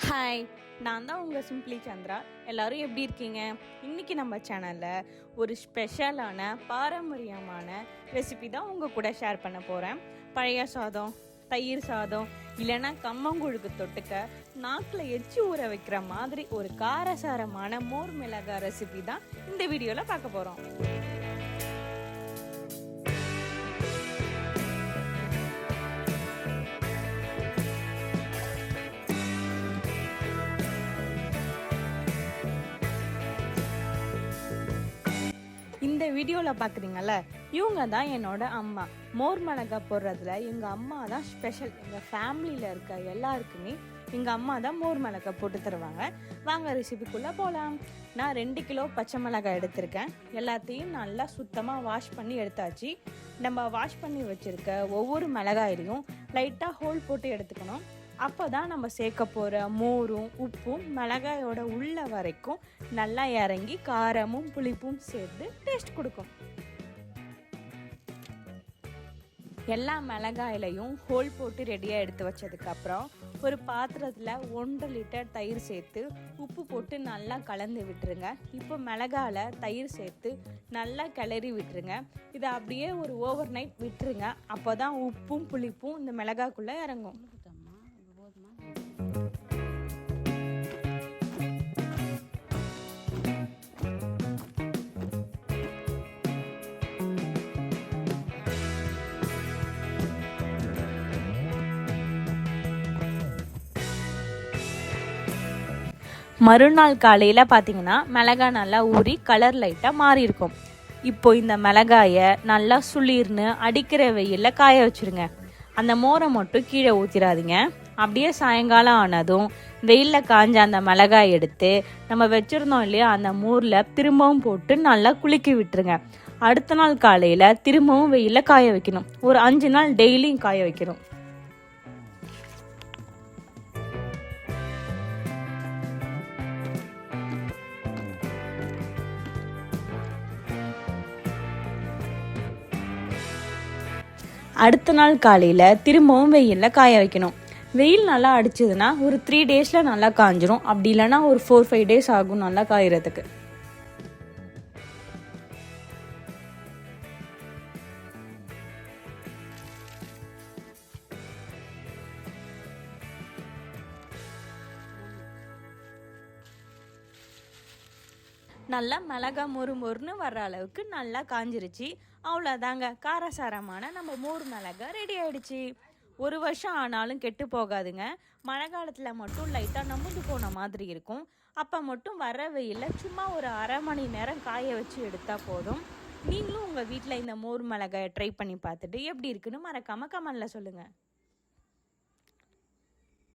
Hi, நான் தான் உங்கள் சிம்பிளி சந்திரா. எல்லோரும் எப்படி இருக்கீங்க? இன்றைக்கி நம்ம சேனலில் ஒரு ஸ்பெஷலான பாரம்பரியமான ரெசிபி தான் உங்கள் கூட ஷேர் பண்ண போகிறேன். பழைய சாதம், தயிர் சாதம், இல்லைன்னா கம்மங்கூழுக்கு தொட்டுக்க நாக்கில் எச்சி ஊற வைக்கிற மாதிரி ஒரு காரசாரமான மோர் மிளகாய் ரெசிபி தான் இந்த வீடியோவில் பார்க்க போகிறோம். இந்த வீடியோவில் பார்க்குறீங்கல்ல, இவங்க தான் என்னோட அம்மா. மோர் மிளகாய் போடுறதுல எங்கள் அம்மா தான் ஸ்பெஷல். எங்கள் ஃபேமிலியில் இருக்க எல்லாருக்குமே எங்கள் அம்மா தான் மோர் மிளகாய் போட்டு தருவாங்க. வாங்க ரெசிபிக்குள்ளே போகலாம். நான் 2 கிலோ பச்சை மிளகாய் எடுத்திருக்கேன். எல்லாத்தையும் நல்லா சுத்தமாக வாஷ் பண்ணி எடுத்தாச்சு. நம்ம வாஷ் பண்ணி வச்சுருக்க ஒவ்வொரு மிளகாயிலையும் லைட்டாக ஹோல் போட்டு எடுத்துக்கணும். அப்போ தான் நம்ம சேர்க்க போகிற மோரும் உப்பும் மிளகாயோட உள்ள வரைக்கும் நல்லா இறங்கி காரமும் புளிப்பும் சேர்த்து டேஸ்ட் கொடுக்கும். எல்லா மிளகாயிலையும் ஹோல் போட்டு ரெடியாக எடுத்து வச்சதுக்கப்புறம் ஒரு பாத்திரத்தில் 1.5 லிட்டர் தயிர் சேர்த்து உப்பு போட்டு நல்லா கலந்து விட்டுருங்க. இப்போ மிளகாயில் தயிர் சேர்த்து நல்லா கிளறி விட்டுருங்க. இதை அப்படியே ஒரு ஓவர் நைட் விட்டுருங்க. அப்போ தான் உப்பும் புளிப்பும் இந்த மிளகாக்குள்ளே இறங்கும். மறுநாள் காலையில் பார்த்தீங்கன்னா மிளகாய் நல்லா ஊறி கலர் லைட்டாக மாறி இருக்கும். இப்போ இந்த மிளகாயை நல்லா சுளிர்னு அடிக்கிற வெயிலில் காய வச்சுருங்க. அந்த மோரை மட்டும் கீழே ஊற்றிடாதீங்க. அப்படியே சாயங்காலம் ஆனதும் வெயிலில் காஞ்ச அந்த மிளகாய் எடுத்து நம்ம வச்சுருந்தோம் இல்லையா, அந்த மோரில் திரும்பவும் போட்டு நல்லா குலுக்கி விட்டுருங்க. அடுத்த நாள் காலையில் திரும்பவும் வெயிலில் காய வைக்கணும். ஒரு 5 நாள் டெய்லியும் காய வைக்கணும். அடுத்த நாள் காலையில் திரும்பவும் வெயிலில் காய வைக்கணும். வெயில் நல்லா அடிச்சதுன்னா ஒரு 3 டேஸில் நல்லா காஞ்சிரும். அப்படி இல்லைன்னா ஒரு 4-5 டேஸ் ஆகும் நல்லா காயறதுக்கு. நல்லா மிளகாய் மொறுன்னு வர்ற அளவுக்கு நல்லா காஞ்சிருச்சு. அவ்வளோதாங்க, காரசாரமான நம்ம மோர் மிளகாய் ரெடி ஆயிடுச்சு. 1 வருஷம் ஆனாலும் கெட்டு போகாதுங்க. மழை காலத்தில் மட்டும் லைட்டாக நமுந்து போன மாதிரி இருக்கும். அப்போ மட்டும் வர வெயிலில் சும்மா ஒரு 1/2 மணி நேரம் காய வச்சு எடுத்தால் போதும். நீங்களும் உங்கள் வீட்டில் இந்த மோர் மிளகாயை ட்ரை பண்ணி பார்த்துட்டு எப்படி இருக்குன்னு மறக்காமல் கமெண்டில் சொல்லுங்கள்.